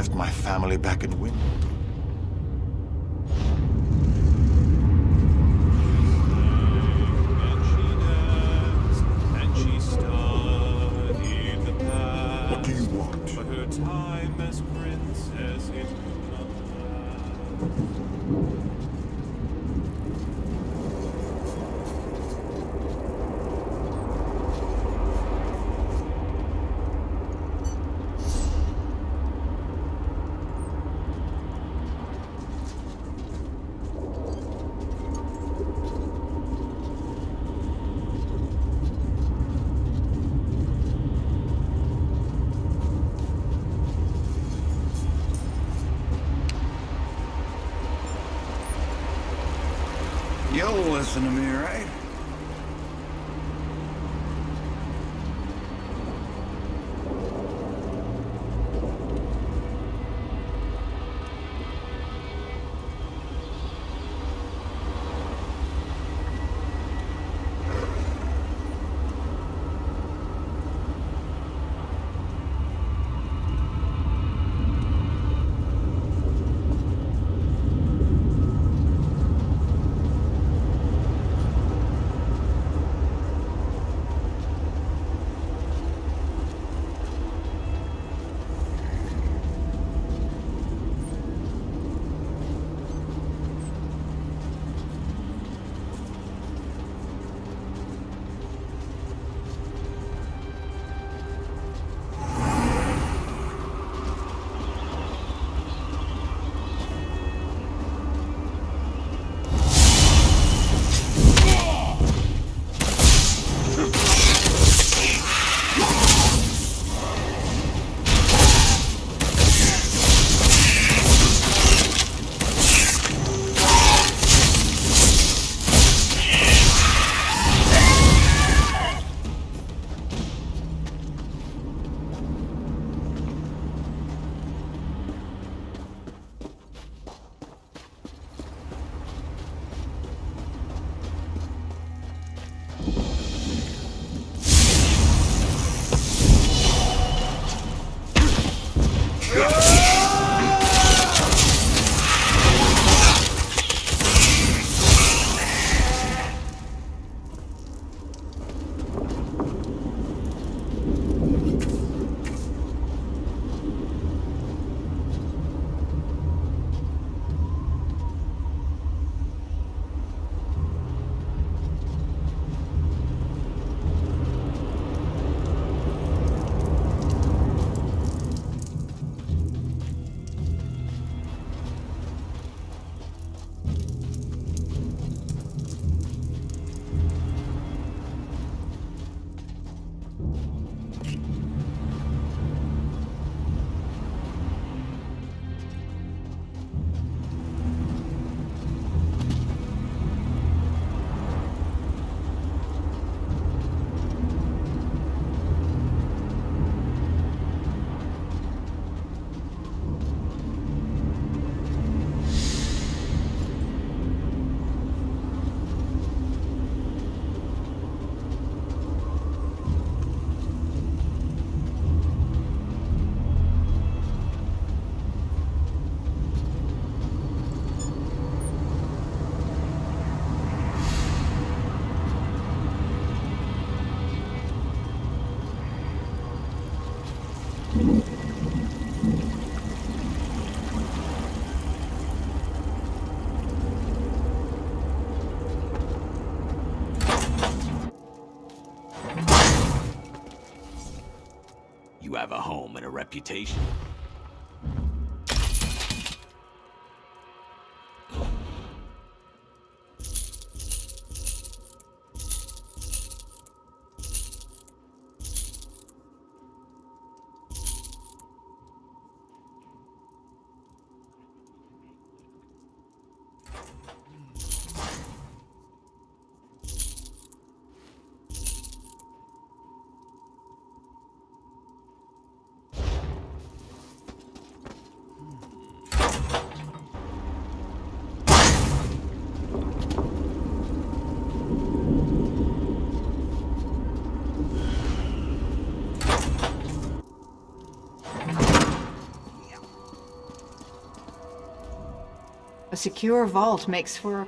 left my family back in Wind. What do you want? But her time as princess it could not last. You'll listen to me, right? You have a home and a reputation. A secure vault makes for a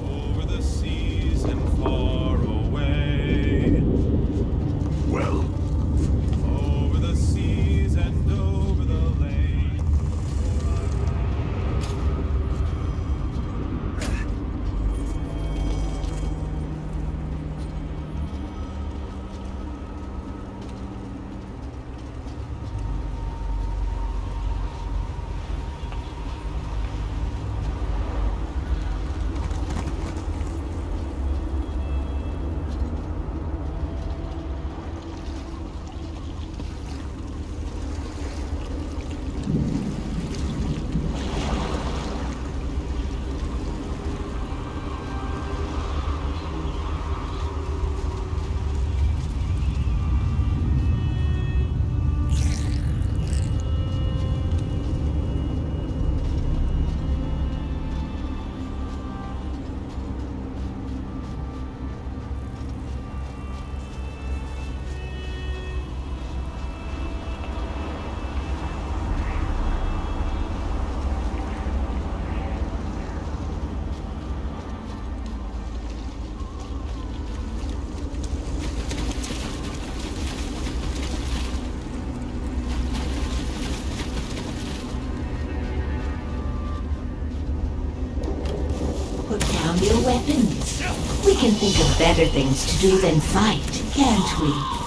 over the seas and far away. Well, Over the seas and over the lake. Put down your weapons. We can think of better things to do than fight, can't we?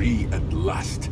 free at last.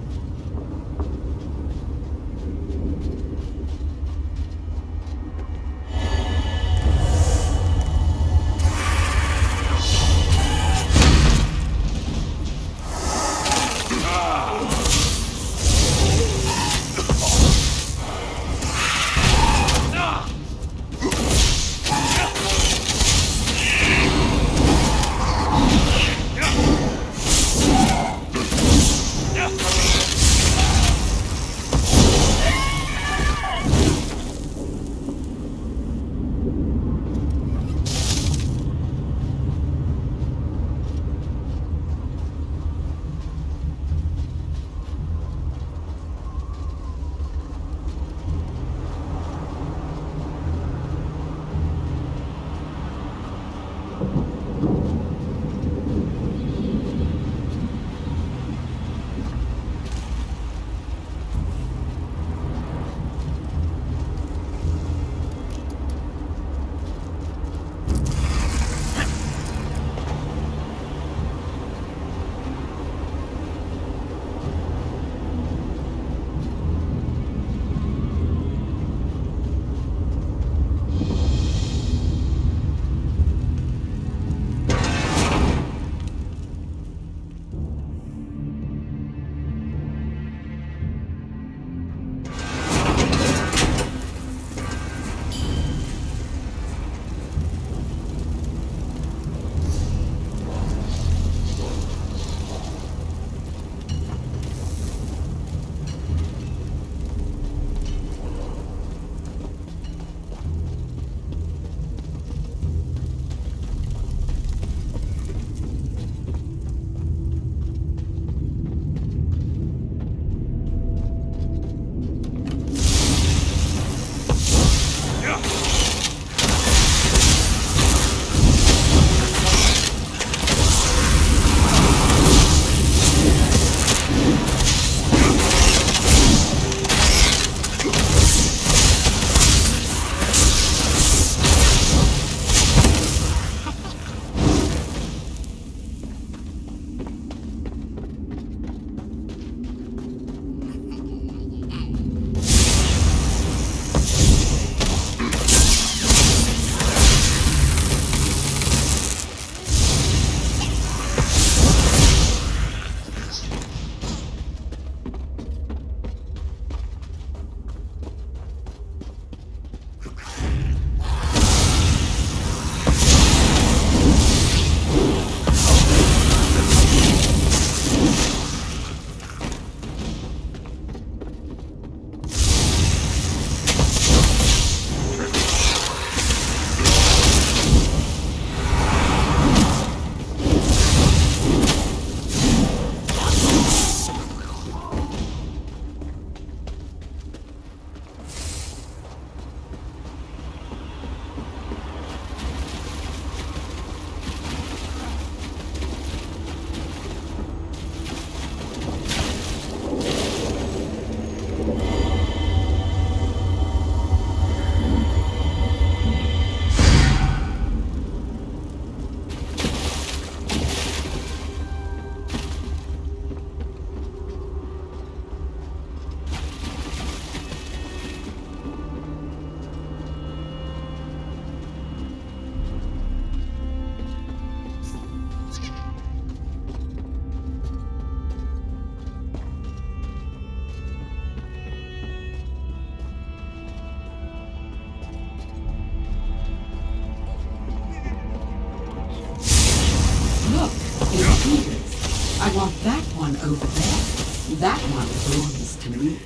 That one over there, that one belongs to me.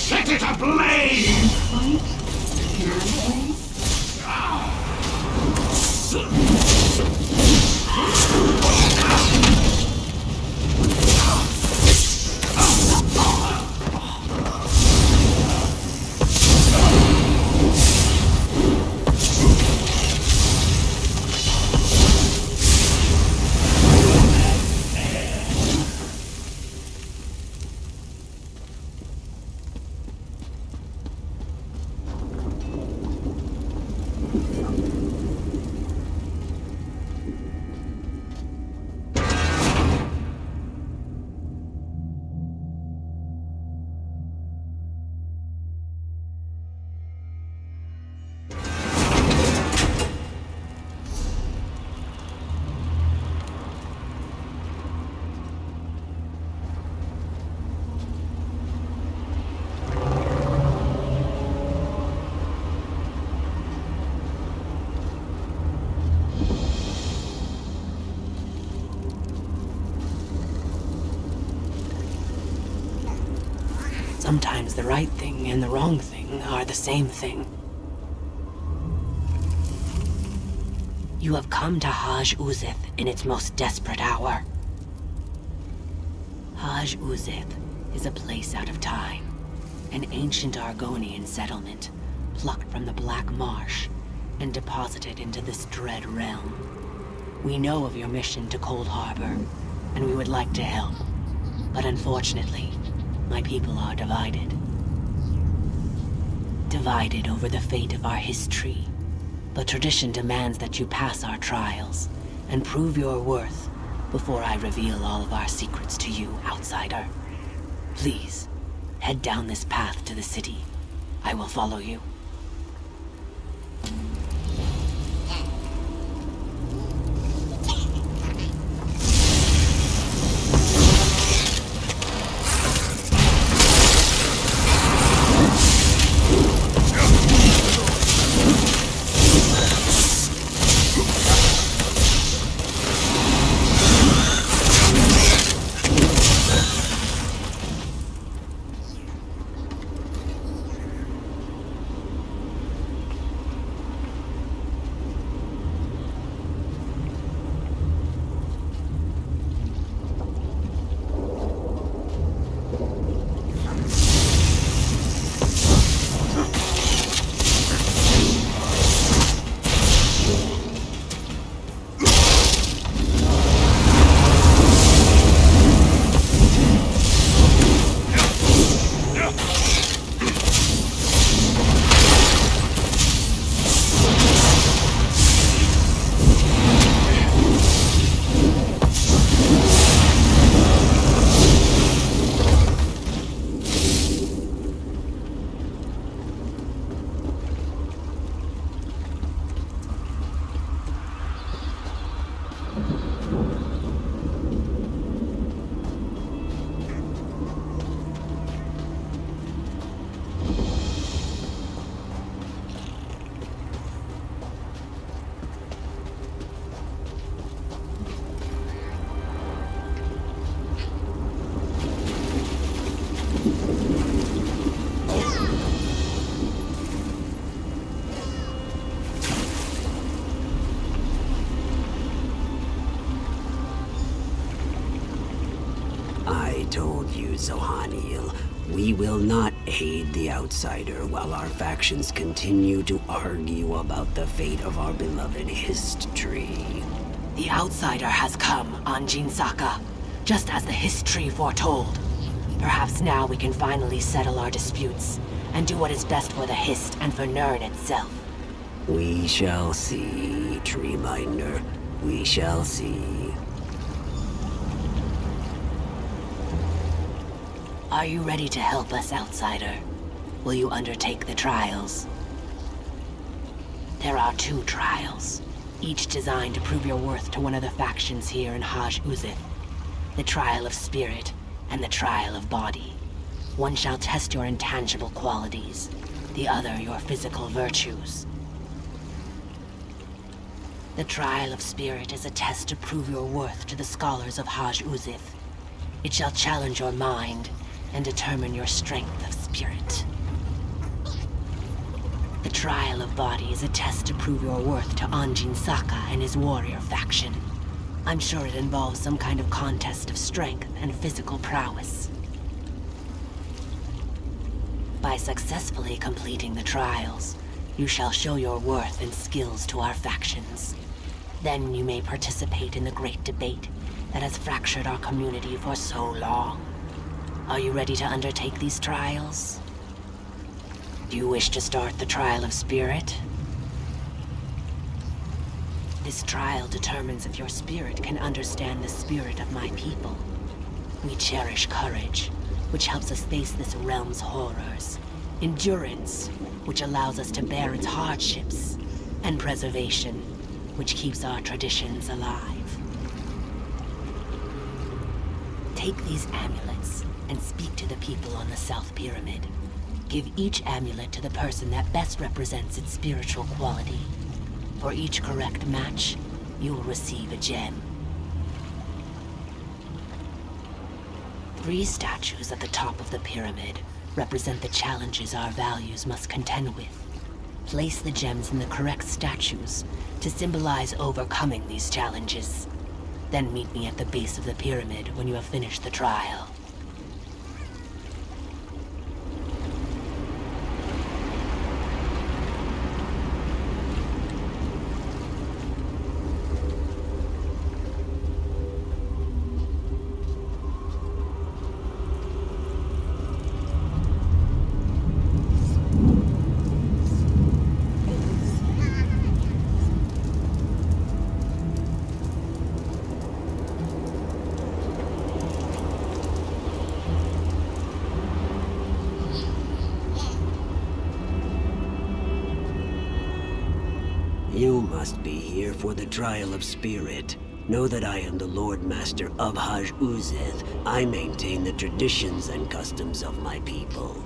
Set it ablaze! Fight? Can I play? Sometimes the right thing and the wrong thing are the same thing. You have come to Haj Uzith in its most desperate hour. Haj Uzith is a place out of time, an ancient Argonian settlement plucked from the Black Marsh and deposited into this dread realm. We know of your mission to Cold Harbor, and we would like to help, but unfortunately, my people are divided. Divided over the fate of our history. But tradition demands that you pass our trials and prove your worth before I reveal all of our secrets to you, outsider. Please, head down this path to the city. I will follow you. Zohanil, we will not aid the outsider while our factions continue to argue about the fate of our beloved history. The outsider has come on Jinsaka, just as the history foretold. Perhaps now we can finally settle our disputes and do what is best for the Hist and for Nirn itself. We shall see, Treeminder. We shall see. Are you ready to help us, outsider? Will you undertake the trials? There are 2 trials, each designed to prove your worth to one of the factions here in Haj Uzith. The trial of spirit and the trial of body. One shall test your intangible qualities, the other your physical virtues. The trial of spirit is a test to prove your worth to the scholars of Haj Uzith. It shall challenge your mind and determine your strength of spirit. The trial of body is a test to prove your worth to Anjin Saka and his warrior faction. I'm sure it involves some kind of contest of strength and physical prowess. By successfully completing the trials, you shall show your worth and skills to our factions. Then you may participate in the great debate that has fractured our community for so long. Are you ready to undertake these trials? Do you wish to start the trial of spirit? This trial determines if your spirit can understand the spirit of my people. We cherish courage, which helps us face this realm's horrors. Endurance, which allows us to bear its hardships. And preservation, which keeps our traditions alive. Take these amulets and speak to the people on the South Pyramid. Give each amulet to the person that best represents its spiritual quality. For each correct match, you will receive a gem. 3 statues at the top of the pyramid represent the challenges our values must contend with. Place the gems in the correct statues to symbolize overcoming these challenges. Then meet me at the base of the pyramid when you have finished the trial. You must be here for the trial of spirit. Know that I am the Lord Master of Haj Uzith. I maintain the traditions and customs of my people.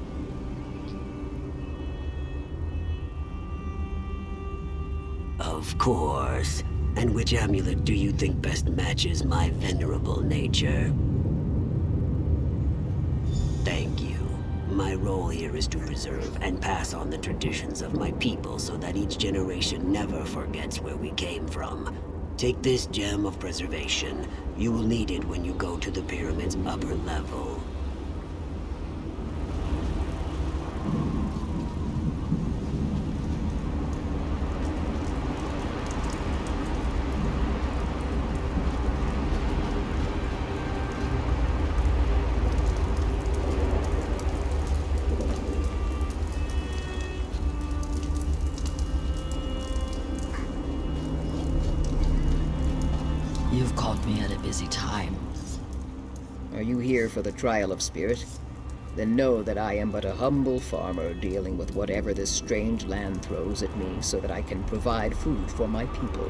Of course. And which amulet do you think best matches my venerable nature? Thank you. My role here is to preserve and pass on the traditions of my people so that each generation never forgets where we came from. Take this gem of preservation. You will need it when you go to the pyramid's upper level. You've called me at a busy time. Are you here for the trial of spirit? Then know that I am but a humble farmer dealing with whatever this strange land throws at me so that I can provide food for my people.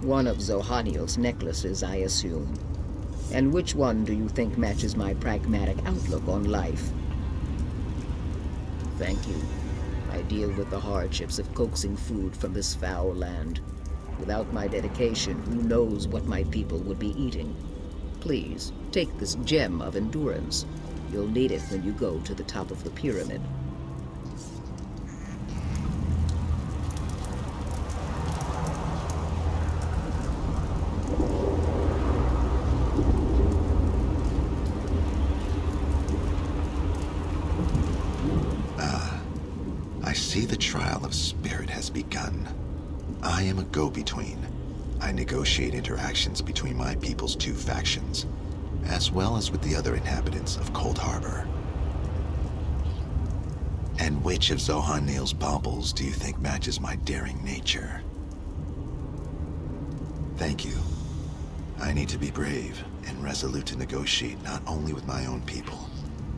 One of Zohaniel's necklaces, I assume. And which one do you think matches my pragmatic outlook on life? Thank you. I deal with the hardships of coaxing food from this foul land. Without my dedication, who knows what my people would be eating? Please, take this gem of endurance. You'll need it when you go to the top of the pyramid. I see the trial of spirit has begun. I am a go-between. I negotiate interactions between my people's 2 factions, as well as with the other inhabitants of Cold Harbor. And which of Zohan Neal's baubles do you think matches my daring nature? Thank you. I need to be brave and resolute to negotiate not only with my own people,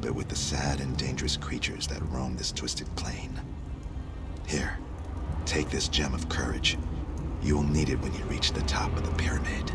but with the sad and dangerous creatures that roam this twisted plane. Here, take this gem of courage. You will need it when you reach the top of the pyramid.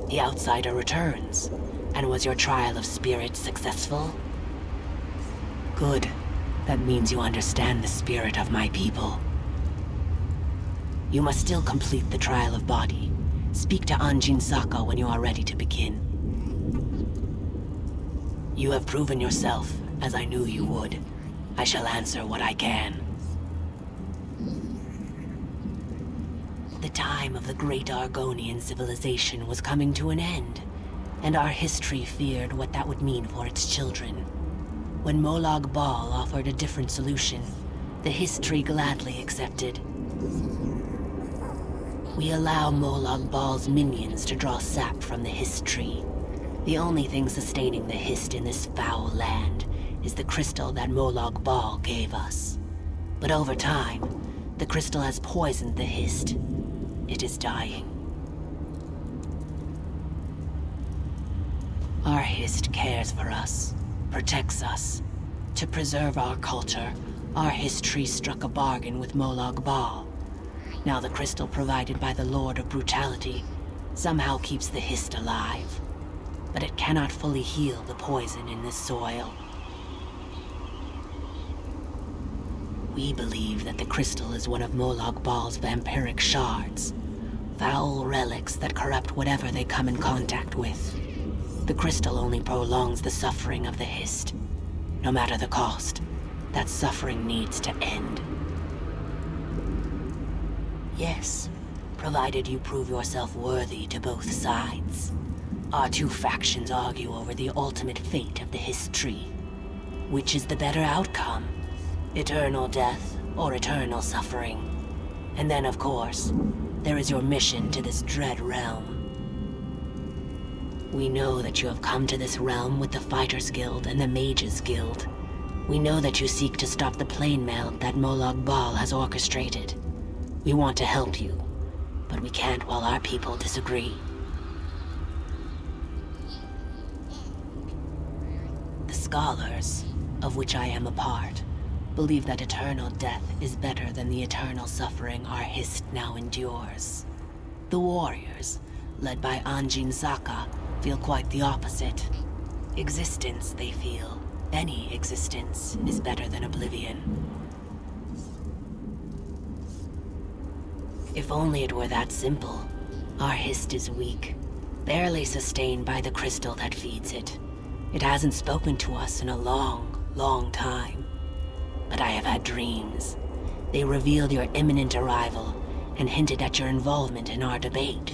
The outsider returns. And was your trial of spirit successful? Good. That means you understand the spirit of my people. You must still complete the trial of body. Speak to Anjin Saka when you are ready to begin. You have proven yourself, as I knew you would. I shall answer what I can. The time of the great Argonian civilization was coming to an end, and our history feared what that would mean for its children. When Molag Bal offered a different solution, the history gladly accepted. We allow Molag Bal's minions to draw sap from the history. The only thing sustaining the Hist in this foul land is the crystal that Molag Bal gave us. But over time, the crystal has poisoned the Hist. It is dying. Our Hist cares for us, protects us. To preserve our culture, our history struck a bargain with Molag Bal. Now the crystal provided by the Lord of Brutality somehow keeps the Hist alive. But it cannot fully heal the poison in this soil. We believe that the crystal is one of Molag Bal's vampiric shards. Foul relics that corrupt whatever they come in contact with. The crystal only prolongs the suffering of the Hist. No matter the cost, that suffering needs to end. Yes, provided you prove yourself worthy to both sides. Our two factions argue over the ultimate fate of the Hist tree. Which is the better outcome? Eternal death or eternal suffering? And then, of course, there is your mission to this dread realm. We know that you have come to this realm with the Fighters Guild and the Mages Guild. We know that you seek to stop the plane melt that Molag Bal has orchestrated. We want to help you, but we can't while our people disagree. The scholars, of which I am a part, believe that eternal death is better than the eternal suffering our Hist now endures. The warriors, led by Anjin Saka, feel quite the opposite. Existence, they feel, any existence, is better than oblivion. If only it were that simple. Our Hist is weak, barely sustained by the crystal that feeds it. It hasn't spoken to us in a long, long time. But I have had dreams. They revealed your imminent arrival and hinted at your involvement in our debate.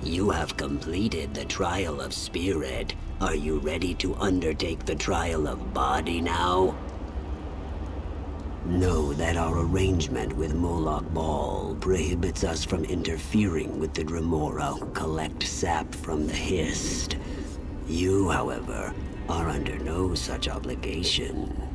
You have completed the trial of spirit. Are you ready to undertake the trial of body now? Know that our arrangement with Moloch Ball prohibits us from interfering with the Dremora who collect sap from the Hist. You, however, are under no such obligation.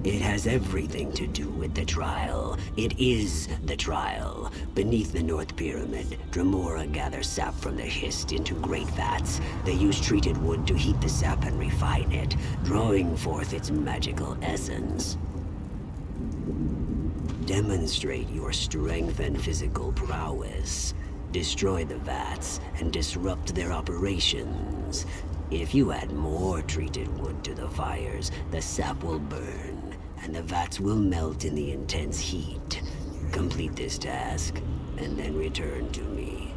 It has everything to do with the trial. It is the trial. Beneath the North Pyramid, Dremora gather sap from the Hist into great vats. They use treated wood to heat the sap and refine it, drawing forth its magical essence. Demonstrate your strength and physical prowess. Destroy the vats and disrupt their operations. If you add more treated wood to the fires, the sap will burn, and the vats will melt in the intense heat. Complete this task, and then return to me.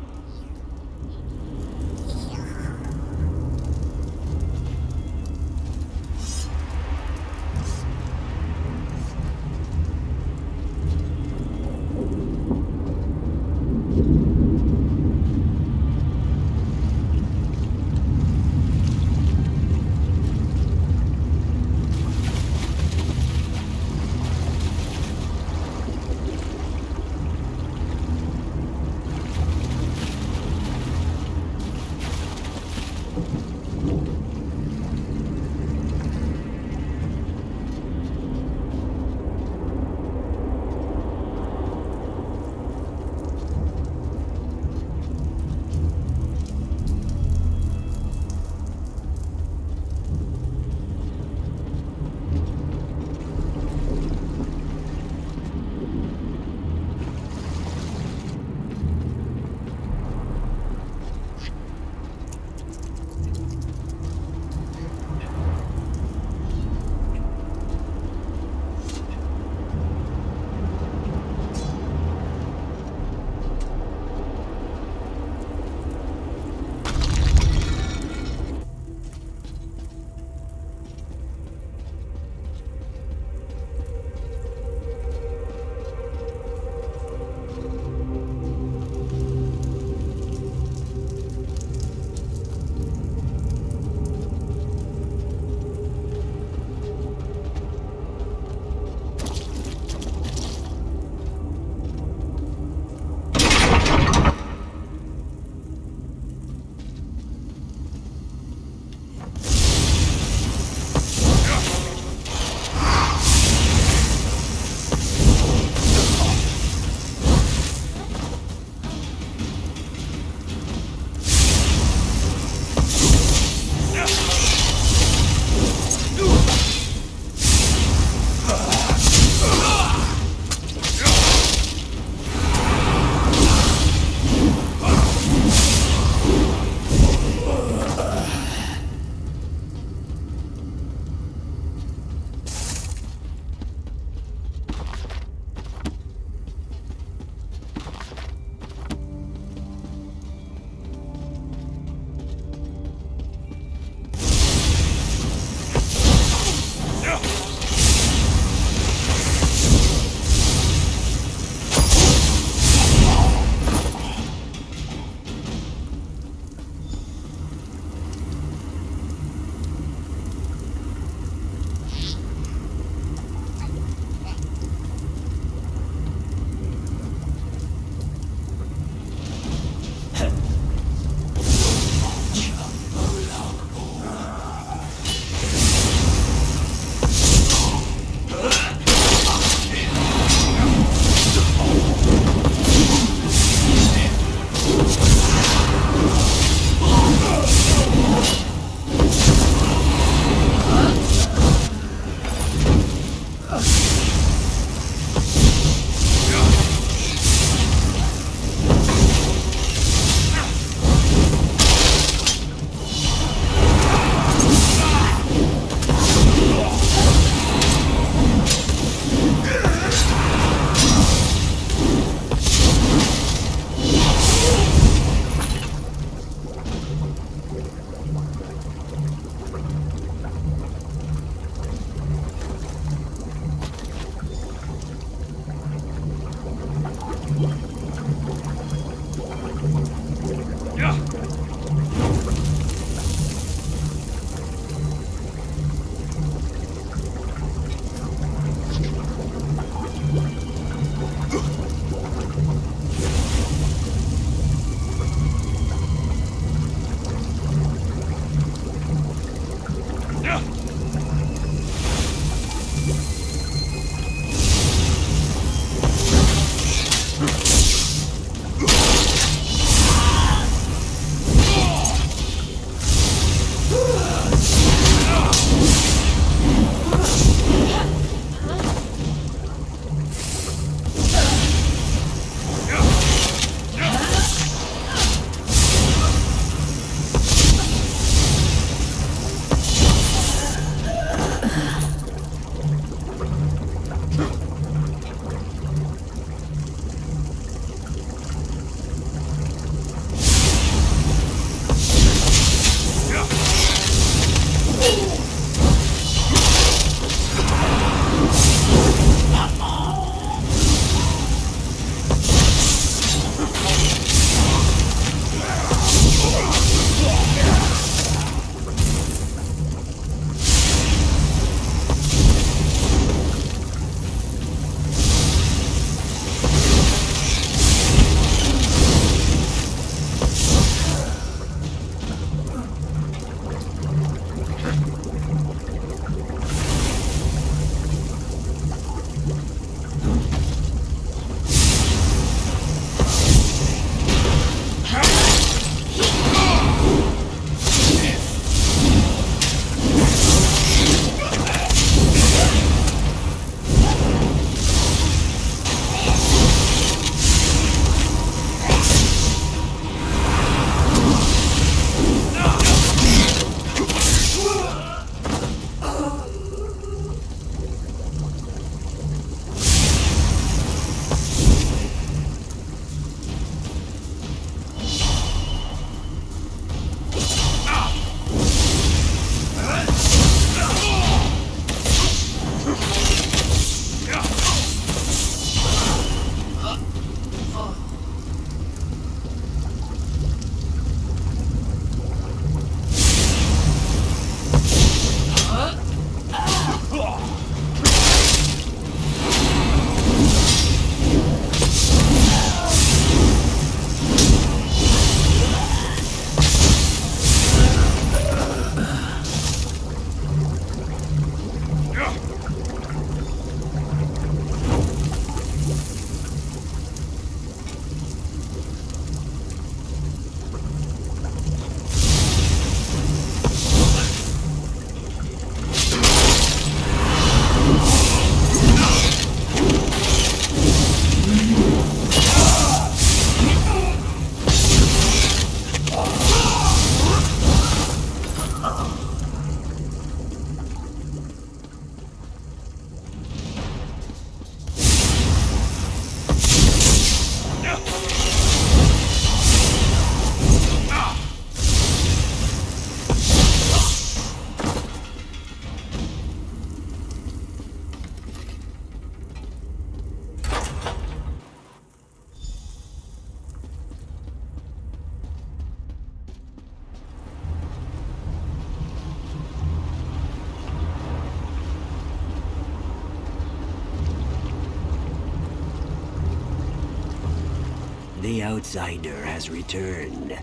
The outsider has returned.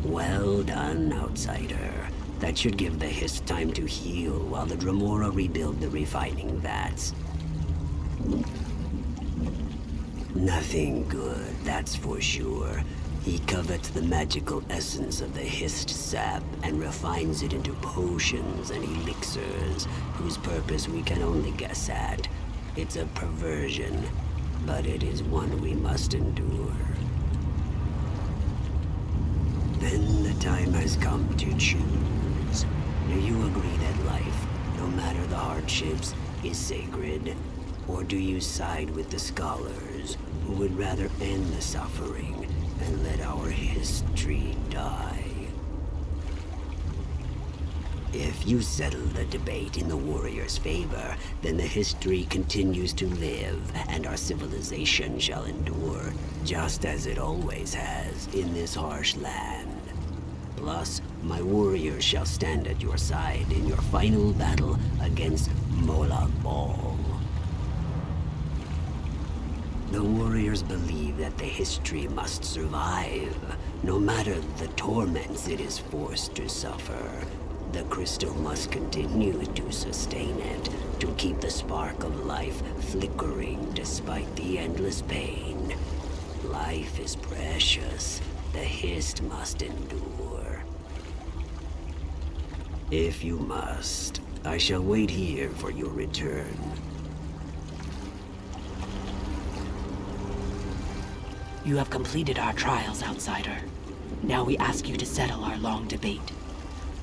Well done, outsider. That should give the Hist time to heal while the Dremora rebuild the refining vats. Nothing good, that's for sure. He covets the magical essence of the Hist sap and refines it into potions and elixirs, whose purpose we can only guess at. It's a perversion, but it is one we must endure. Then the time has come to choose. Do you agree that life, no matter the hardships, is sacred? Or do you side with the scholars, who would rather end the suffering and let our history die? If you settle the debate in the warrior's favor, then the history continues to live, and our civilization shall endure, just as it always has in this harsh land. Plus, my warriors shall stand at your side in your final battle against Molag Bal. The warriors believe that the history must survive, no matter the torments it is forced to suffer. The crystal must continue to sustain it, to keep the spark of life flickering despite the endless pain. Life is precious. The Hist must endure. If you must, I shall wait here for your return. You have completed our trials, outsider. Now we ask you to settle our long debate.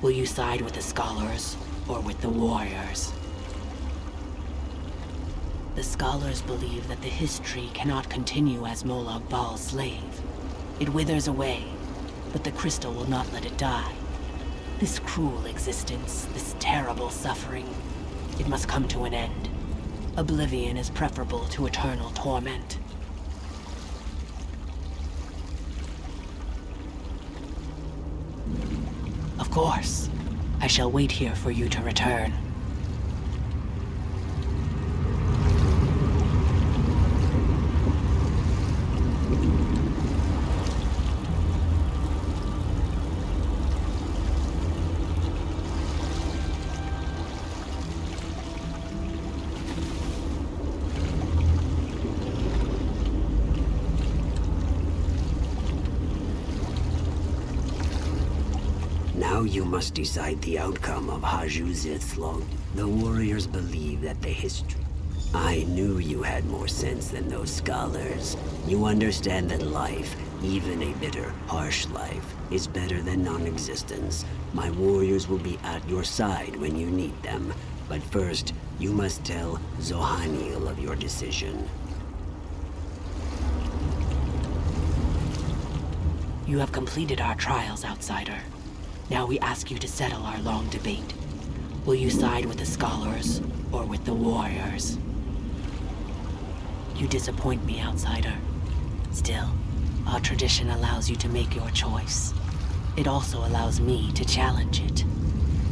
Will you side with the scholars or with the warriors? The scholars believe that the history cannot continue as Molag Bal's slave. It withers away, but the crystal will not let it die. This cruel existence, this terrible suffering, it must come to an end. Oblivion is preferable to eternal torment. Of course. I shall wait here for you to return. Now you must decide the outcome of Hajuzith's long. The warriors believe that the history... I knew you had more sense than those scholars. You understand that life, even a bitter, harsh life, is better than non-existence. My warriors will be at your side when you need them. But first, you must tell Zohaniel of your decision. You have completed our trials, outsider. Now we ask you to settle our long debate. Will you side with the scholars or with the warriors? You disappoint me, outsider. Still, our tradition allows you to make your choice. It also allows me to challenge it.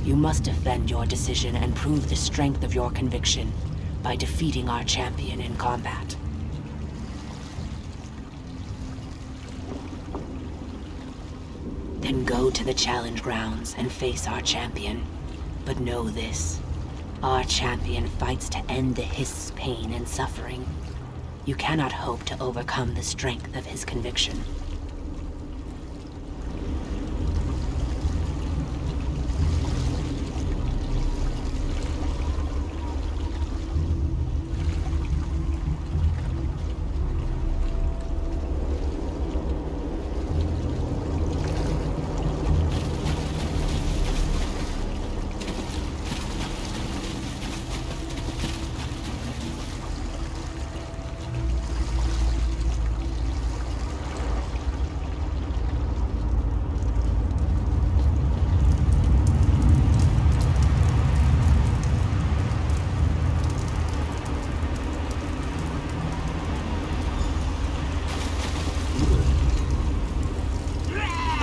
You must defend your decision and prove the strength of your conviction by defeating our champion in combat. Then go to the challenge grounds and face our champion. But know this, our champion fights to end the Hist's pain and suffering. You cannot hope to overcome the strength of his conviction.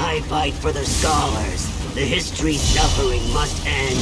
I fight for the scholars. The history suffering must end.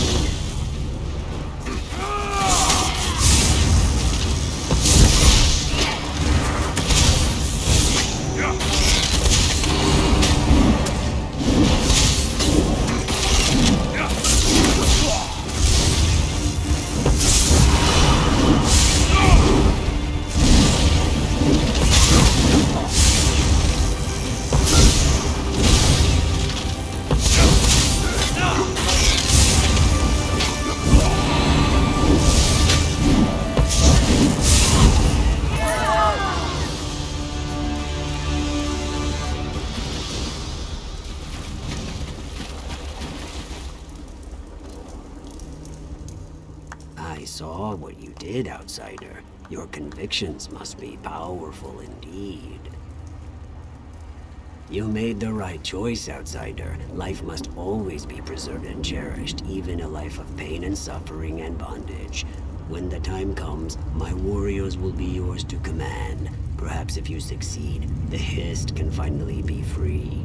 saw what you did, Outsider. Your convictions must be powerful indeed. You made the right choice, Outsider. Life must always be preserved and cherished, even a life of pain and suffering and bondage. When the time comes, my warriors will be yours to command. Perhaps if you succeed, the Hist can finally be free.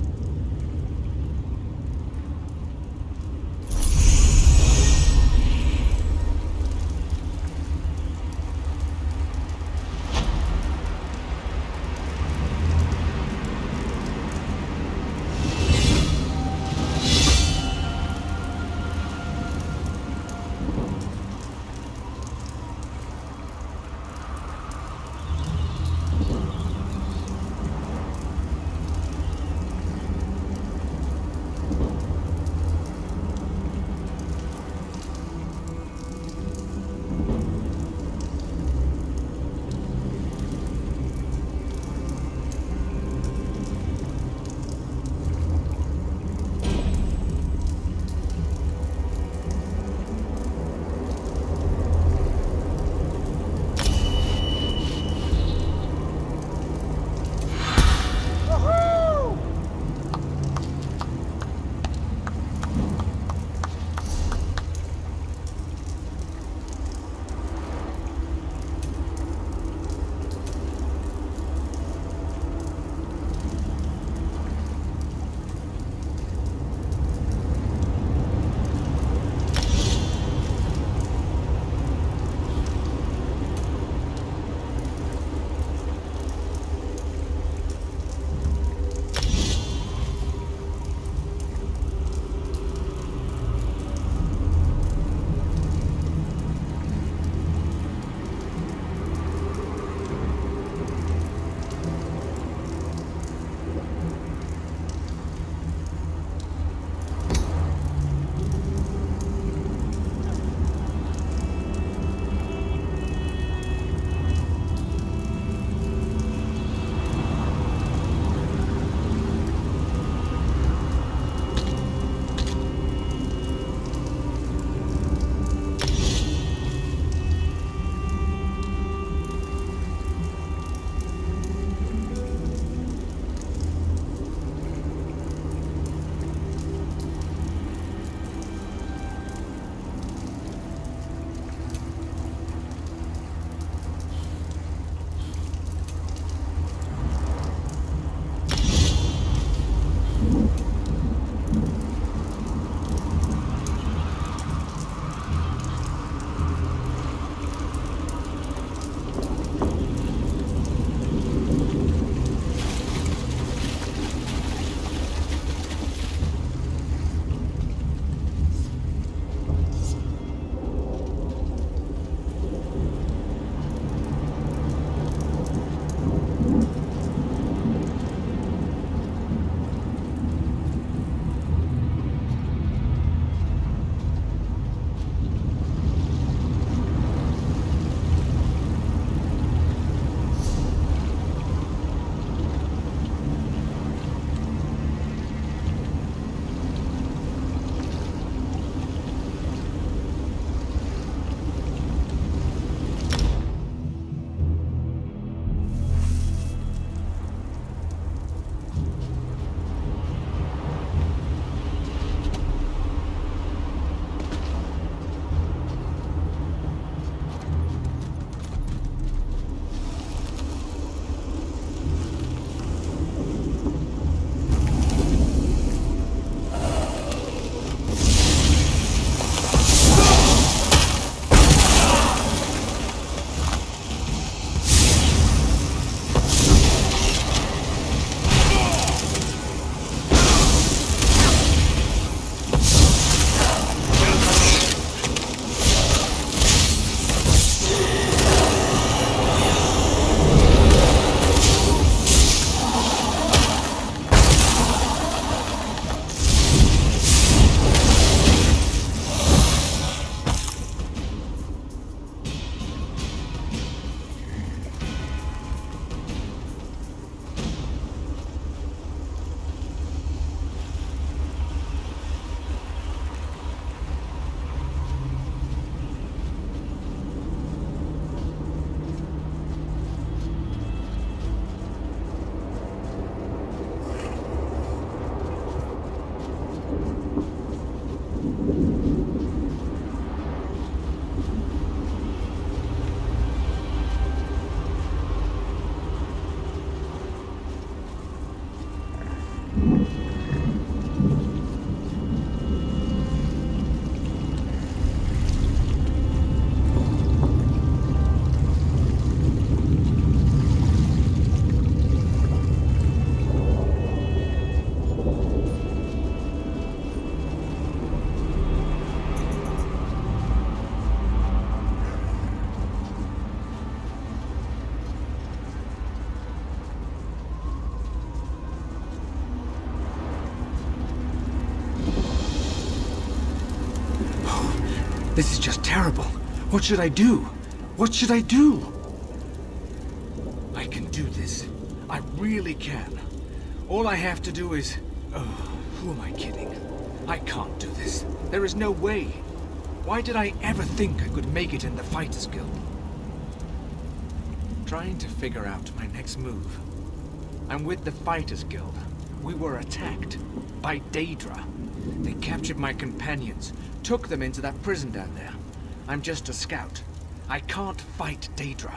This is just terrible. What should I do? What should I do? I can do this. I really can. All I have to do is... Oh, who am I kidding? I can't do this. There is no way. Why did I ever think I could make it in the Fighters Guild? Trying to figure out my next move. I'm with the Fighters Guild. We were attacked by Daedra. They captured my companions, took them into that prison down there. I'm just a scout. I can't fight Daedra,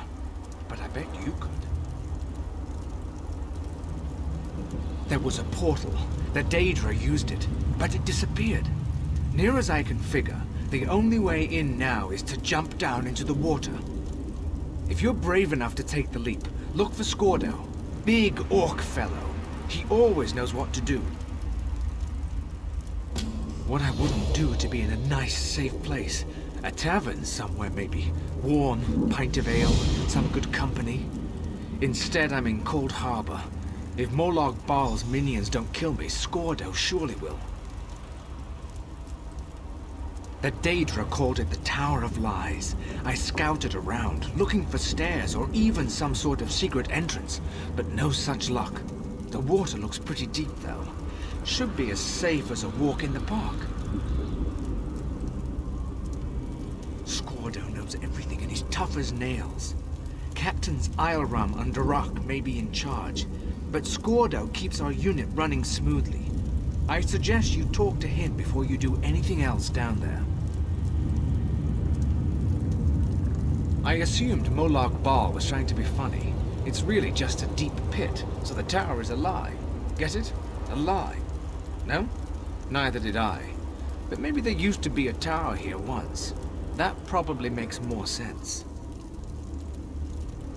but I bet you could. There was a portal. The Daedra used it, but it disappeared. Near as I can figure, the only way in now is to jump down into the water. If you're brave enough to take the leap, look for Scordo. Big orc fellow. He always knows what to do. What I wouldn't do to be in a nice, safe place. A tavern somewhere, maybe. Warm, pint of ale, some good company. Instead, I'm in Cold Harbor. If Molag Bal's minions don't kill me, Scordo surely will. The Daedra called it the Tower of Lies. I scouted around, looking for stairs or even some sort of secret entrance, but no such luck. The water looks pretty deep, though. Should be as safe as a walk in the park. Scordo knows everything and he's tough as nails. Captains Ilram and Durak may be in charge, but Scordo keeps our unit running smoothly. I suggest you talk to him before you do anything else down there. I assumed Molag Bal was trying to be funny. It's really just a deep pit, so the tower is a lie. Get it? A lie. No? Neither did I. But maybe there used to be a tower here once. That probably makes more sense.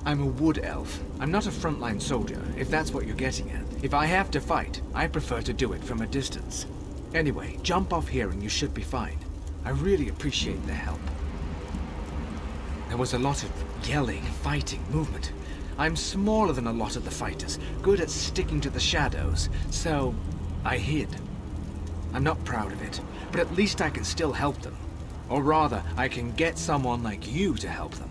I'm a wood elf. I'm not a frontline soldier, if that's what you're getting at. If I have to fight, I prefer to do it from a distance. Anyway, jump off here and you should be fine. I really appreciate the help. There was a lot of yelling, fighting, movement. I'm smaller than a lot of the fighters, good at sticking to the shadows, so I hid. I'm not proud of it, but at least I can still help them. Or rather, I can get someone like you to help them.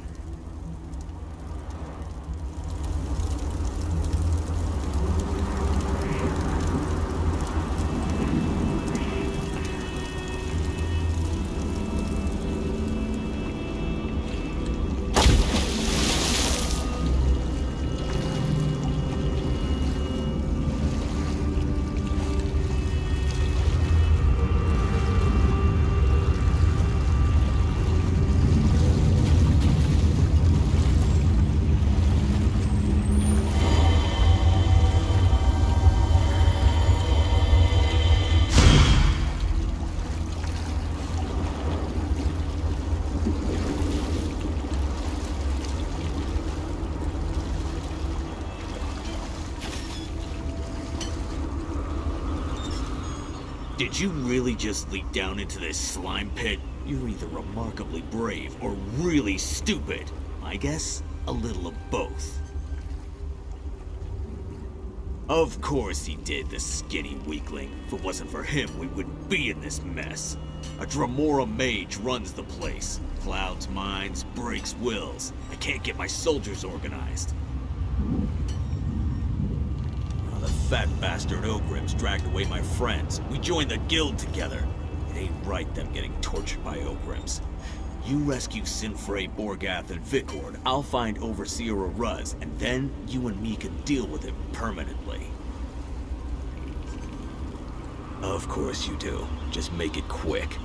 Did you really just leap down into this slime pit? You're either remarkably brave or really stupid. I guess a little of both. Of course he did, the skinny weakling. If it wasn't for him, we wouldn't be in this mess. A Dremora mage runs the place. Clouds minds, breaks wills. I can't get my soldiers organized. The fat bastard Ogrims dragged away my friends. We joined the guild together. It ain't right them getting tortured by Ogrims. You rescue Sinfrey, Borgath, and Vikord. I'll find Overseer Aruz, and then you and me can deal with him permanently. Of course you do. Just make it quick.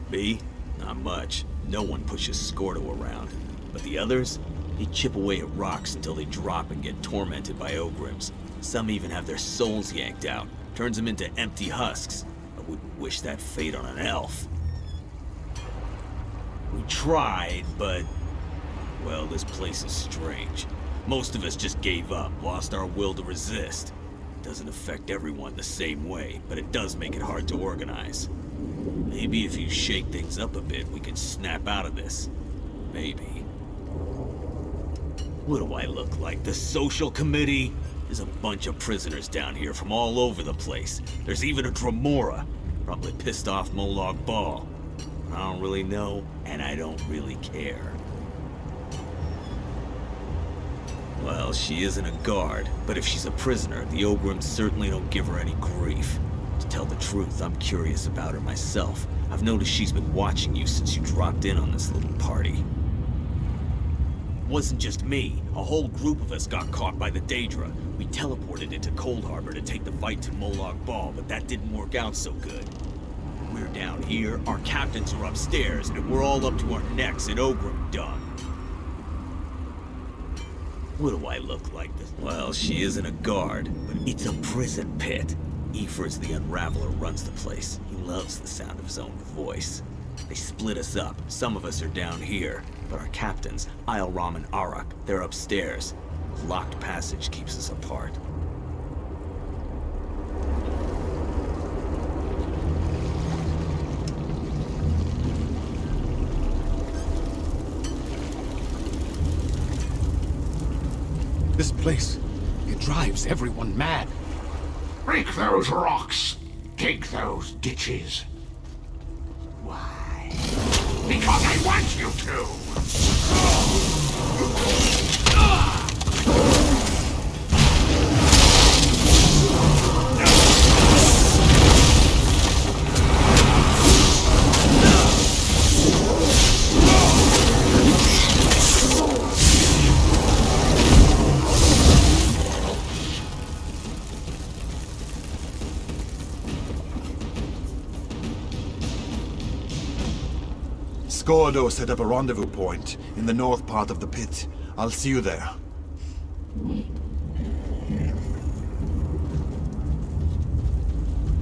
Me? Not much. No one pushes Scordo around. But the others? They chip away at rocks until they drop and get tormented by Ogrims. Some even have their souls yanked out. Turns them into empty husks. I wouldn't wish that fate on an elf. We tried, but... well, this place is strange. Most of us just gave up, lost our will to resist. It doesn't affect everyone the same way, but it does make it hard to organize. Maybe if you shake things up a bit, we can snap out of this. Maybe. What do I look like? The social committee? There's a bunch of prisoners down here from all over the place. There's even a Dremora. Probably pissed off Molag Bal. I don't really know, and I don't really care. Well, she isn't a guard, but if she's a prisoner, the Ogrims certainly don't give her any grief. To tell the truth, I'm curious about her myself. I've noticed she's been watching you since you dropped in on this little party. Wasn't just me. A whole group of us got caught by the Daedra. We teleported into Cold Harbor to take the fight to Molag Bal, but that didn't work out so good. We're down here, our captains are upstairs, and we're all up to our necks in Ogrim dung. What do I look like this? Well, she isn't a guard, but it's a prison pit. Ephra's the Unraveler runs the place. He loves the sound of his own voice. They split us up. Some of us are down here, but our captains, Isleram and Arak, they're upstairs. A locked passage keeps us apart. This place, it drives everyone mad. Break those rocks. Dig those ditches. Why? Because I want you to! Skordo set up a rendezvous point in the north part of the pit. I'll see you there.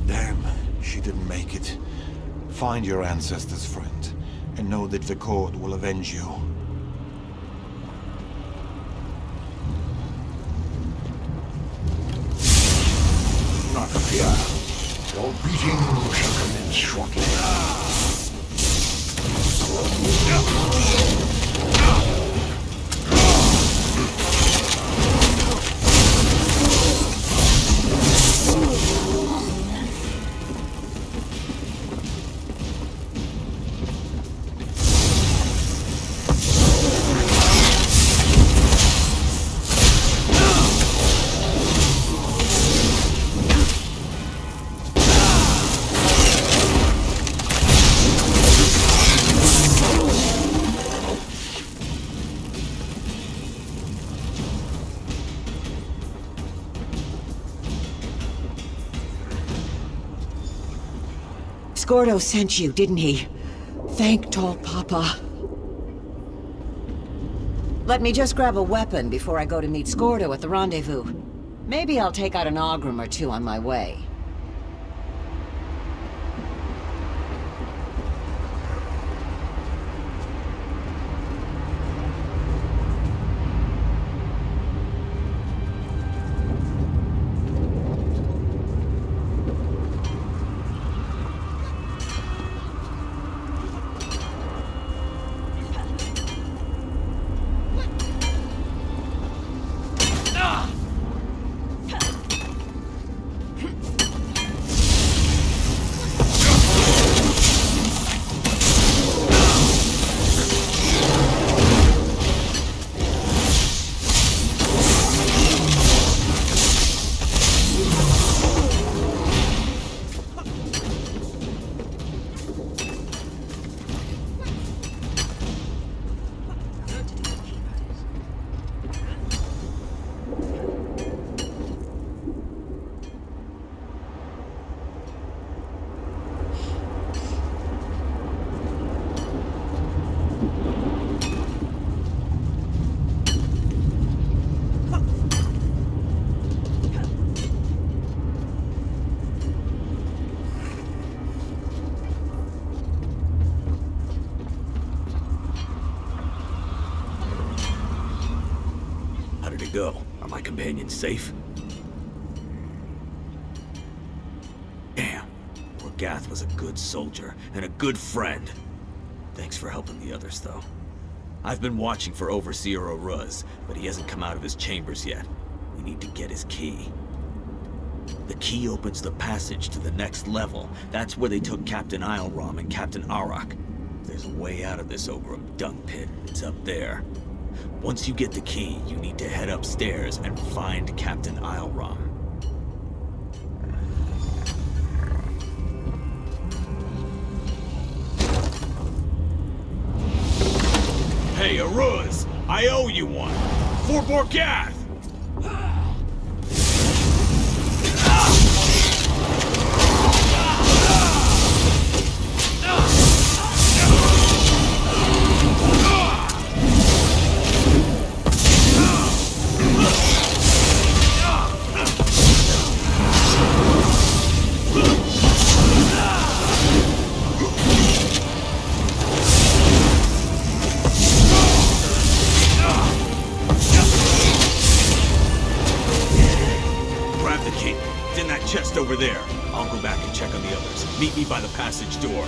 Damn, she didn't make it. Find your ancestors, friend, and know that the Cord will avenge you. Not fear. Your beating shall commence shortly. Skordo sent you, didn't he? Thank Tall Papa. Let me just grab a weapon before I go to meet Skordo at the rendezvous. Maybe I'll take out an Ogrim or two on my way. Go. Are my companions safe? Damn. Orgath was a good soldier and a good friend. Thanks for helping the others, though. I've been watching for Overseer Oruz, but he hasn't come out of his chambers yet. We need to get his key. The key opens the passage to the next level. That's where they took Captain Islerom and Captain Arak. There's a way out of this Ogrim dung pit. It's up there. Once you get the key, you need to head upstairs and find Captain Islerom. Hey, Aruz! I owe you one! For Borgath! Chest over there. I'll go back and check on the others. Meet me by the passage door.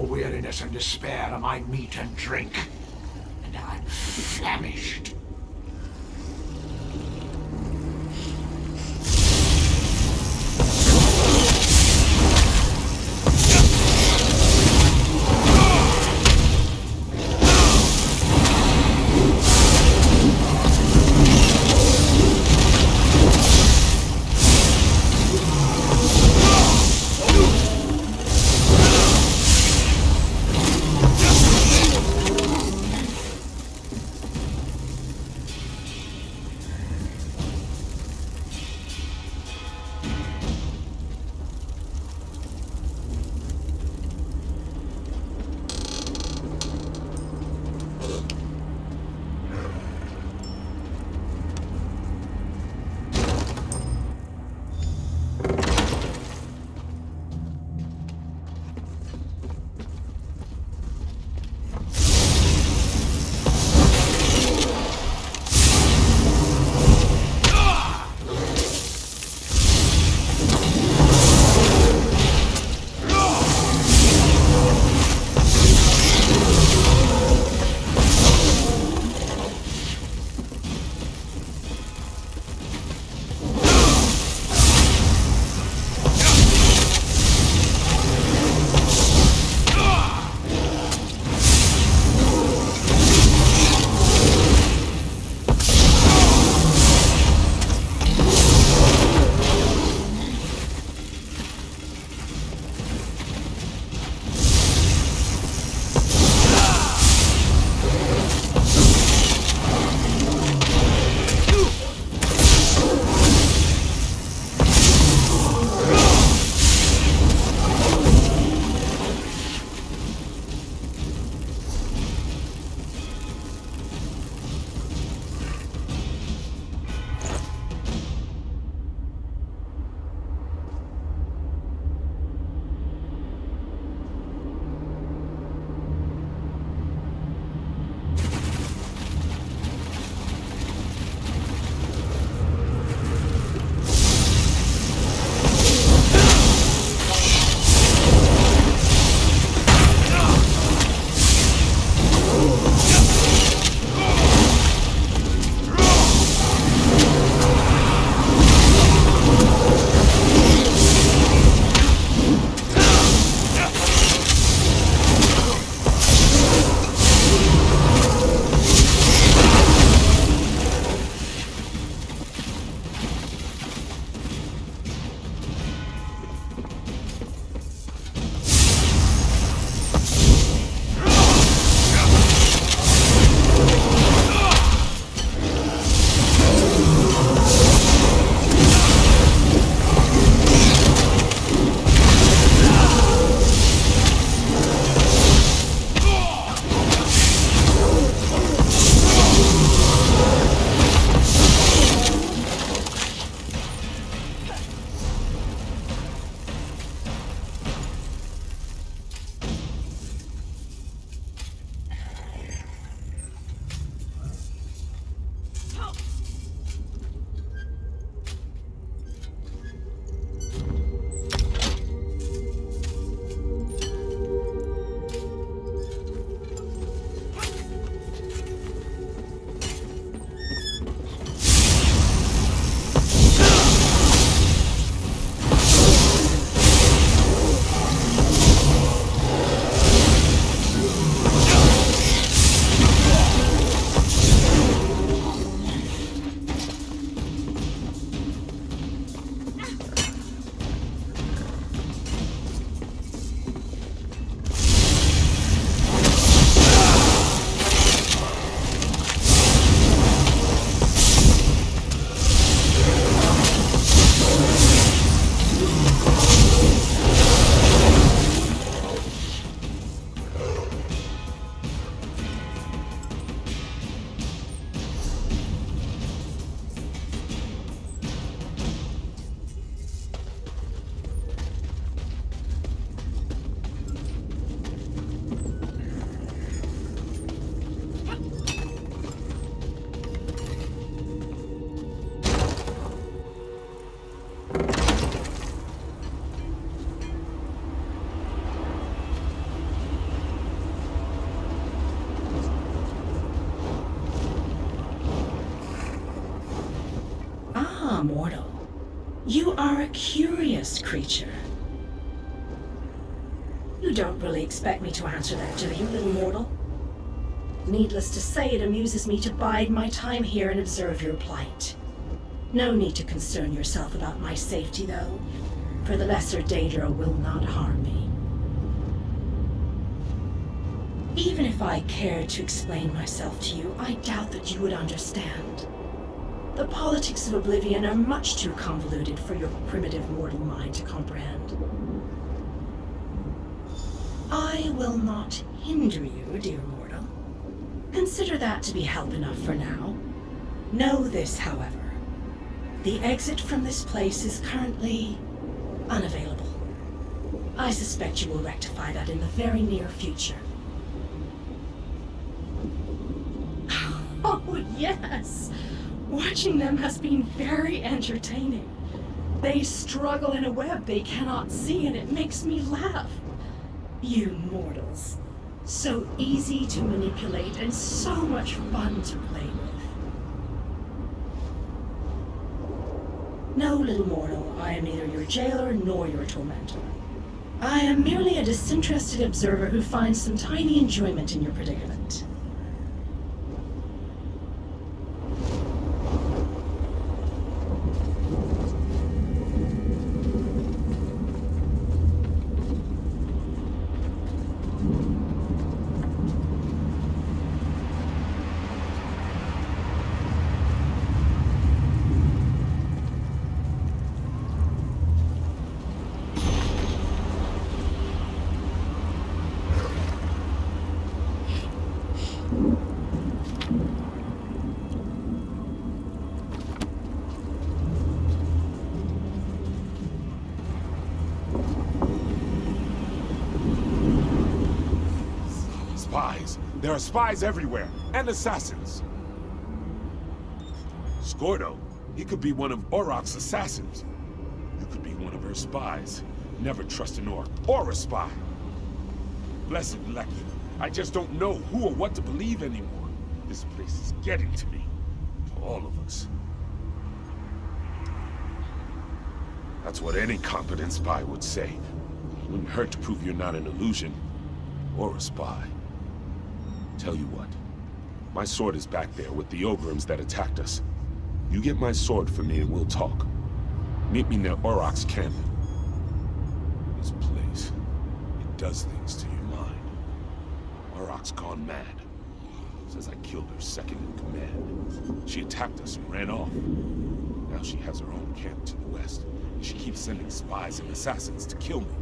Weariness and despair are my meat and drink, and I'm famished. Ah, mortal. You are a curious creature. You don't really expect me to answer that, do you, little mortal? Needless to say, it amuses me to bide my time here and observe your plight. No need to concern yourself about my safety, though, for the lesser Daedra will not harm me. Even if I cared to explain myself to you, I doubt that you would understand. The politics of Oblivion are much too convoluted for your primitive mortal mind to comprehend. I will not hinder you, dear mortal. Consider that to be help enough for now. Know this, however. The exit from this place is currently unavailable. I suspect you will rectify that in the very near future. Oh, yes! Watching them has been very entertaining. They struggle in a web they cannot see, and it makes me laugh. You mortals. So easy to manipulate and so much fun to play with. No, little mortal, I am neither your jailer nor your tormentor. I am merely a disinterested observer who finds some tiny enjoyment in your predicament. Spies! There are spies everywhere, and assassins! Scordo, he could be one of Auroch's assassins. You could be one of her spies. Never trust an orc, or a spy. Blessed Lecky, I just don't know who or what to believe anymore. This place is getting to me. To all of us. That's what any competent spy would say. Wouldn't hurt to prove you're not an illusion, or a spy. Tell you what, my sword is back there with the Ogrims that attacked us. You get my sword for me and we'll talk. Meet me near Auroch's camp. This place, it does things to your mind. Auroch's gone mad. Says I killed her second in command. She attacked us and ran off. Now she has her own camp to the west, and she keeps sending spies and assassins to kill me.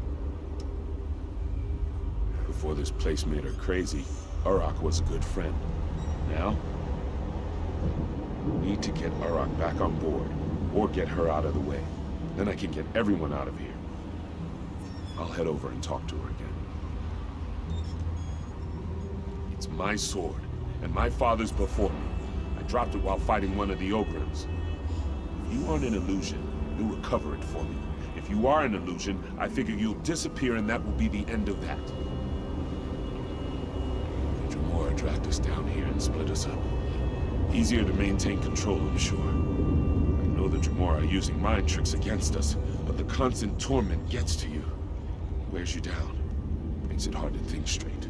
Before this place made her crazy, Auroch was a good friend. Now, we need to get Auroch back on board, or get her out of the way. Then I can get everyone out of here. I'll head over and talk to her again. It's my sword, and my father's before me. I dropped it while fighting one of the Ogrims. If you aren't an illusion, you'll recover it for me. If you are an illusion, I figure you'll disappear and that will be the end of that. Dragged us down here and split us up. Easier to maintain control, I'm sure. I know the Dremora are using mind tricks against us, but the constant torment gets to you. Wears you down. Makes it hard to think straight.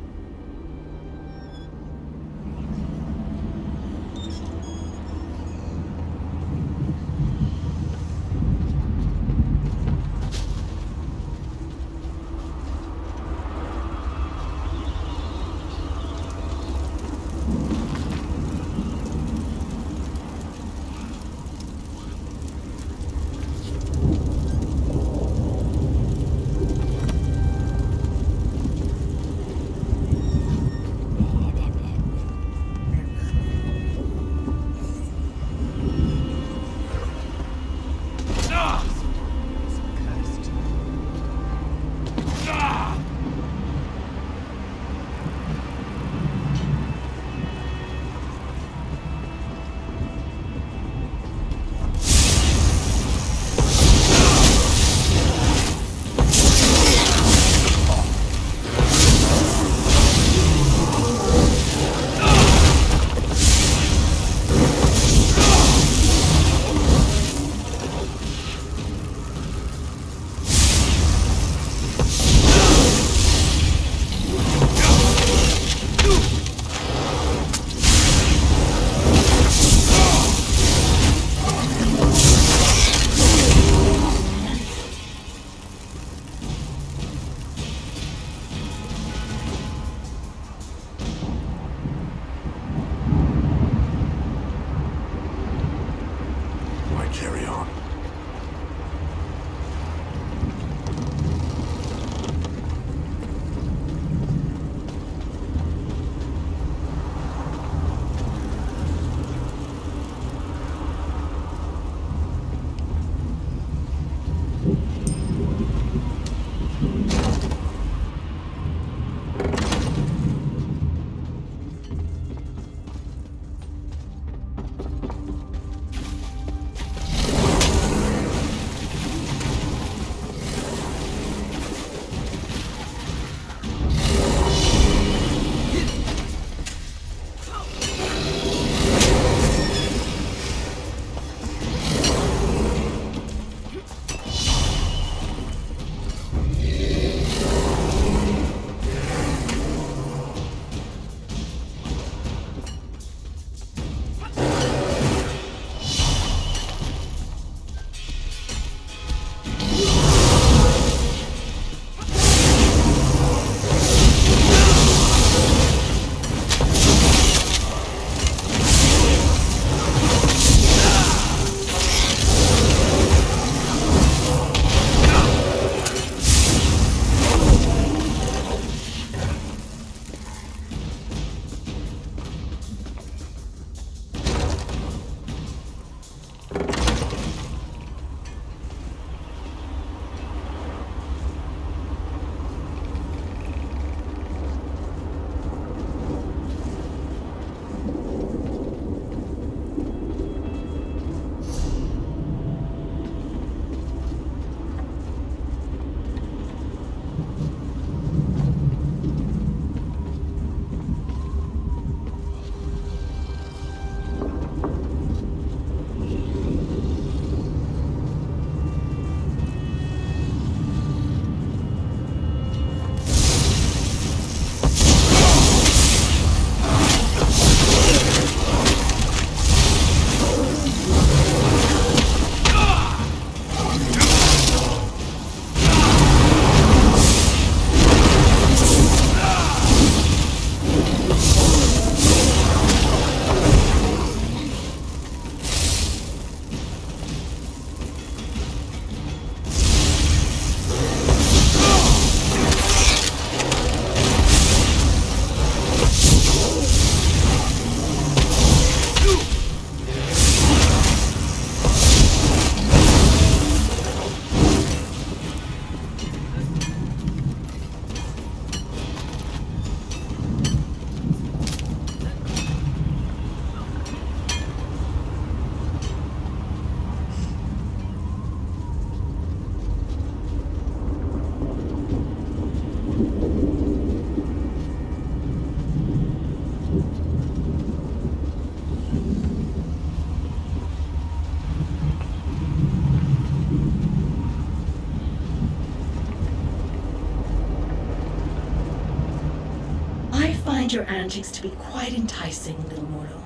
find your antics to be quite enticing, little mortal.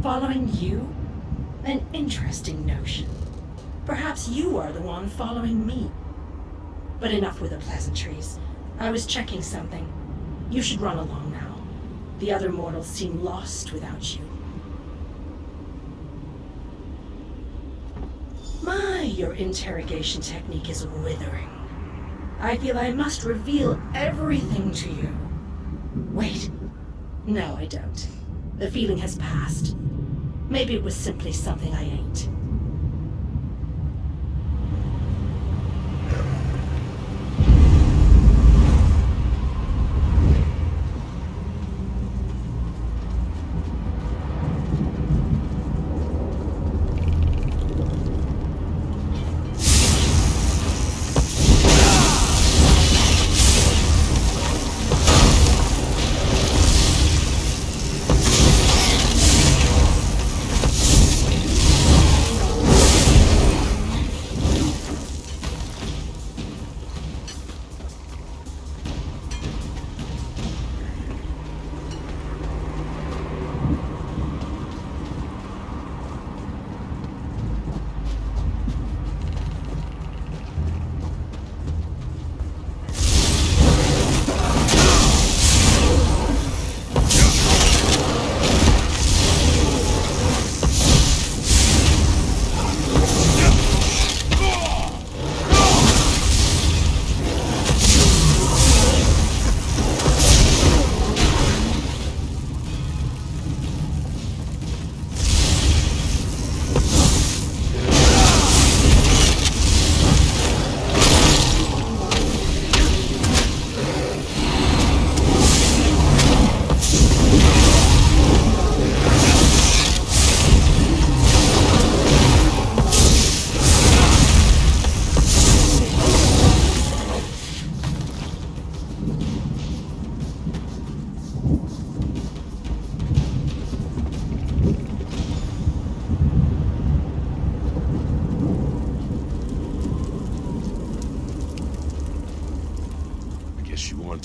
Following you? An interesting notion. Perhaps you are the one following me. But enough with the pleasantries. I was checking something. You should run along now. The other mortals seem lost without you. My, your interrogation technique is withering. I feel I must reveal everything to you. Wait. No, I don't. The feeling has passed. Maybe it was simply something I ain't.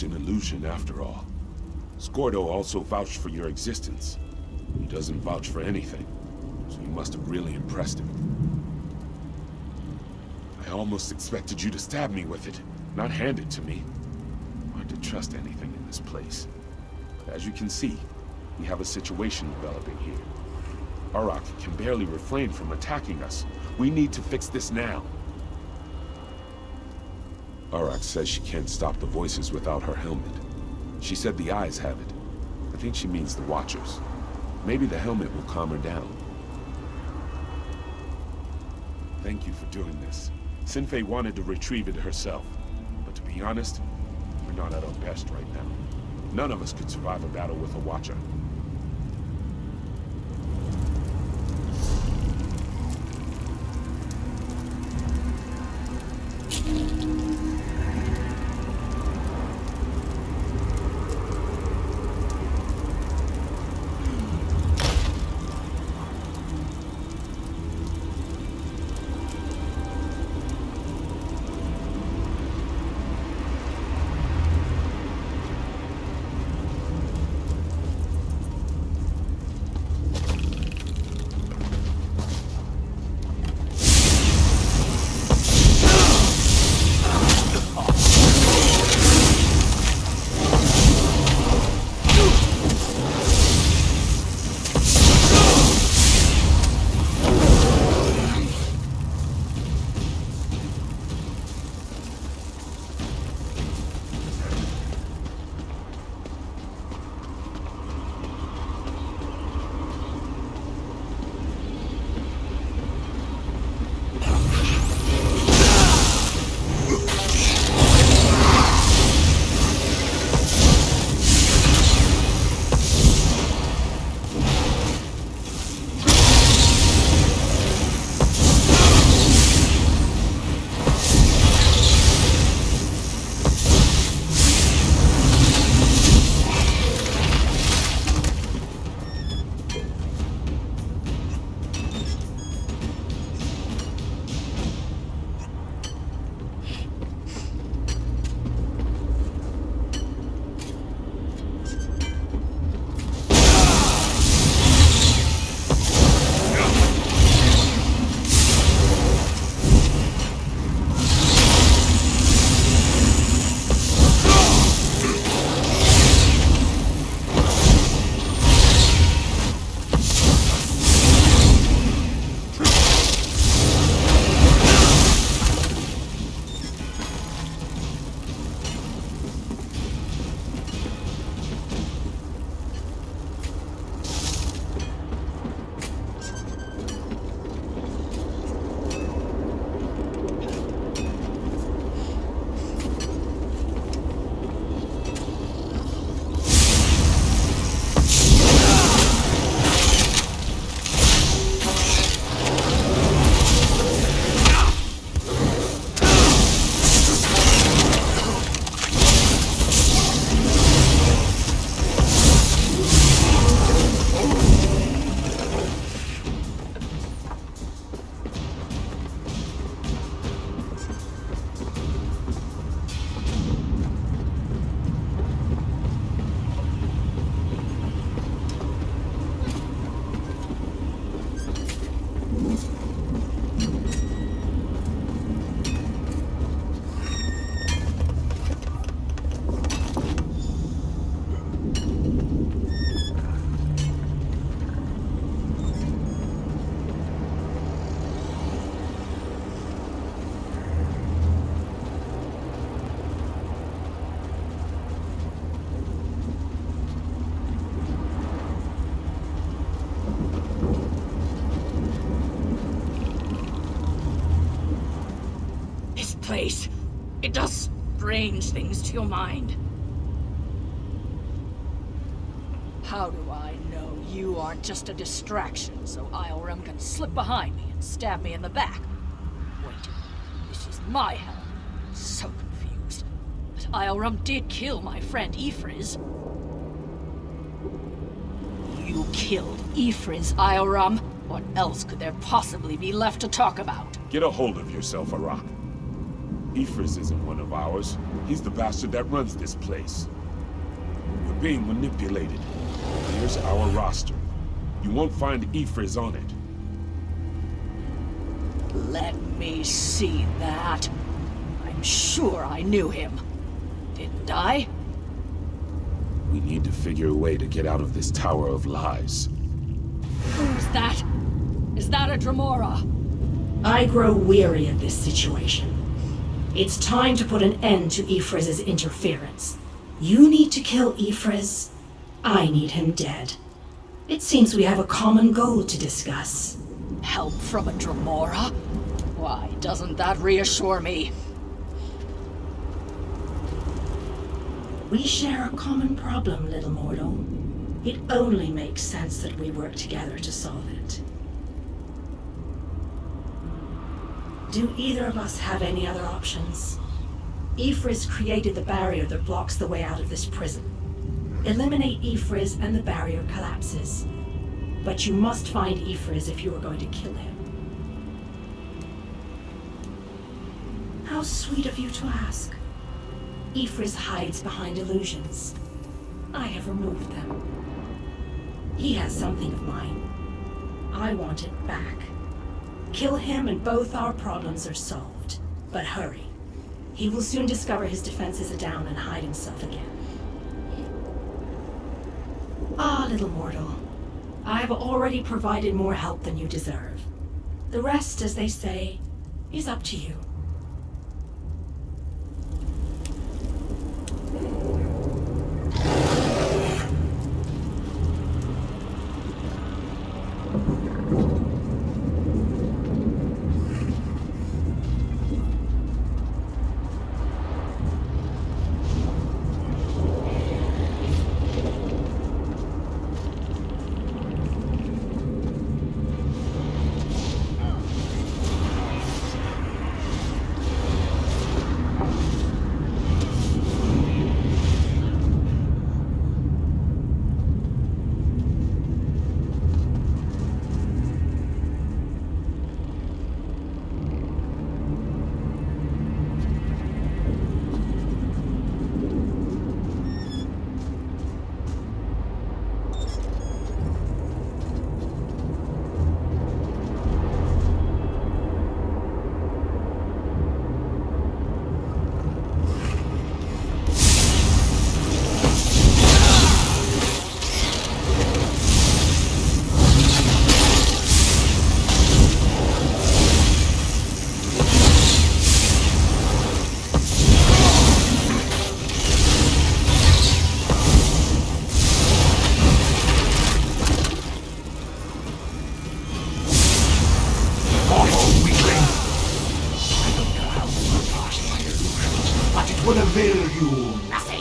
An illusion after all. Scordo also vouched for your existence. He doesn't vouch for anything, so you must have really impressed him. I almost expected you to stab me with it, not hand it to me. Hard to trust anything in this place. But as you can see, we have a situation developing here. Arak can barely refrain from attacking us. We need to fix this now. Arak says she can't stop the voices without her helmet. She said the eyes have it. I think she means the Watchers. Maybe the helmet will calm her down. Thank you for doing this. Sinfei wanted to retrieve it herself. But to be honest, we're not at our best right now. None of us could survive a battle with a Watcher. place. It does strange things to your mind. How do I know you aren't just a distraction so Ioram can slip behind me and stab me in the back? Wait, this is my hell. So confused. But Ioram did kill my friend Ifriz. You killed Ifriz, Ioram. What else could there possibly be left to talk about? Get a hold of yourself, Arak. Ifriz isn't one of ours. He's the bastard that runs this place. We're being manipulated. Here's our roster. You won't find Ifriz on it. Let me see that. I'm sure I knew him. Didn't I? We need to figure a way to get out of this tower of lies. Who's that? Is that a Dremora? I grow weary of this situation. It's time to put an end to Ifriz's interference. You need to kill Ifriz. I need him dead. It seems we have a common goal to discuss. Help from a Dremora? Why, doesn't that reassure me? We share a common problem, little mortal. It only makes sense that we work together to solve it. Do either of us have any other options? Ifriz created the barrier that blocks the way out of this prison. Eliminate Ifriz and the barrier collapses. But you must find Ifriz if you are going to kill him. How sweet of you to ask. Ifriz hides behind illusions. I have removed them. He has something of mine. I want it back. Kill him and both our problems are solved. But hurry. He will soon discover his defenses are down and hide himself again. Ah, little mortal. I have already provided more help than you deserve. The rest, as they say, is up to you. Would avail you nothing.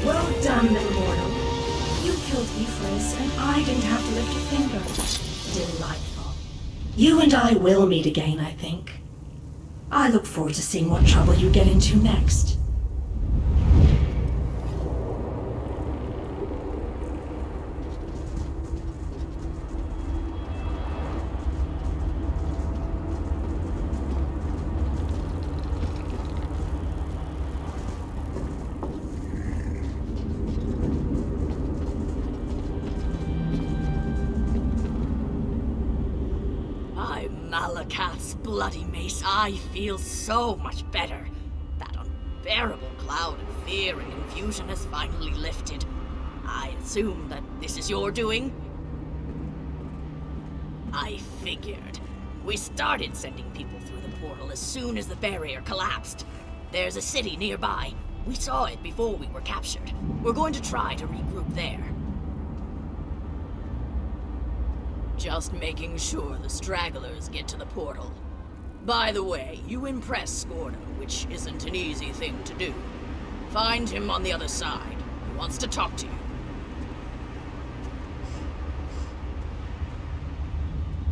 Well done, little mortal. You killed Ifriz, and I didn't have to lift a finger. Delightful. You and I will meet again, I think. I look forward to seeing what trouble you get into next. Malakath's bloody mace, I feel so much better. That unbearable cloud of fear and confusion has finally lifted. I assume that this is your doing? I figured. We started sending people through the portal as soon as the barrier collapsed. There's a city nearby. We saw it before we were captured. We're going to try to regroup there. Just making sure the stragglers get to the portal. By the way, you impressed Scordo, which isn't an easy thing to do. Find him on the other side. He wants to talk to you.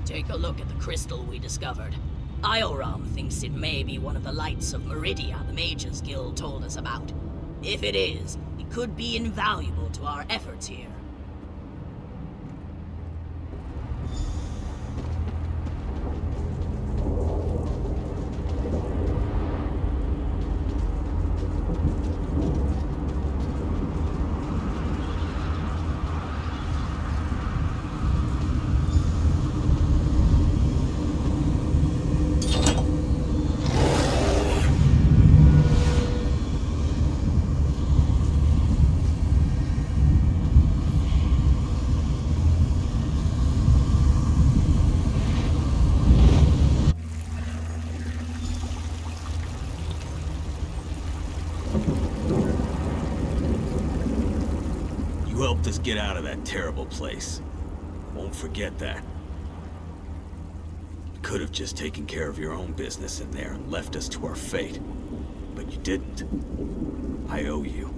Take a look at the crystal we discovered. Ioram thinks it may be one of the lights of Meridia the Mages Guild told us about. If it is, it could be invaluable to our efforts here. You helped us get out of that terrible place. Won't forget that. You could have just taken care of your own business in there and left us to our fate. But you didn't. I owe you.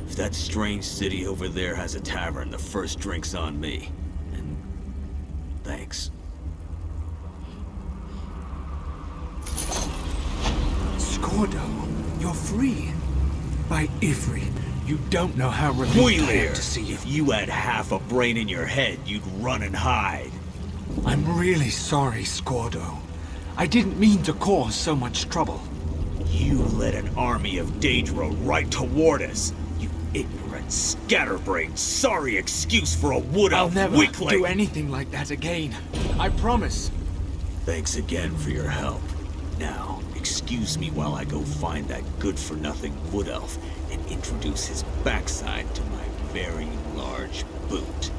If that strange city over there has a tavern, the first drink's on me. And thanks. Scordo, you're free. By Ivry, you don't know how relieved I am to see you. If you had half a brain in your head, you'd run and hide. I'm really sorry, Scordo. I didn't mean to cause so much trouble. You led an army of Daedra right toward us. You ignorant, scatterbrained, sorry excuse for a wood elf I'll never weakling. do anything like that again. I promise. Thanks again for your help. Now, excuse me while I go find that good-for-nothing wood elf and introduce his backside to my very large boot.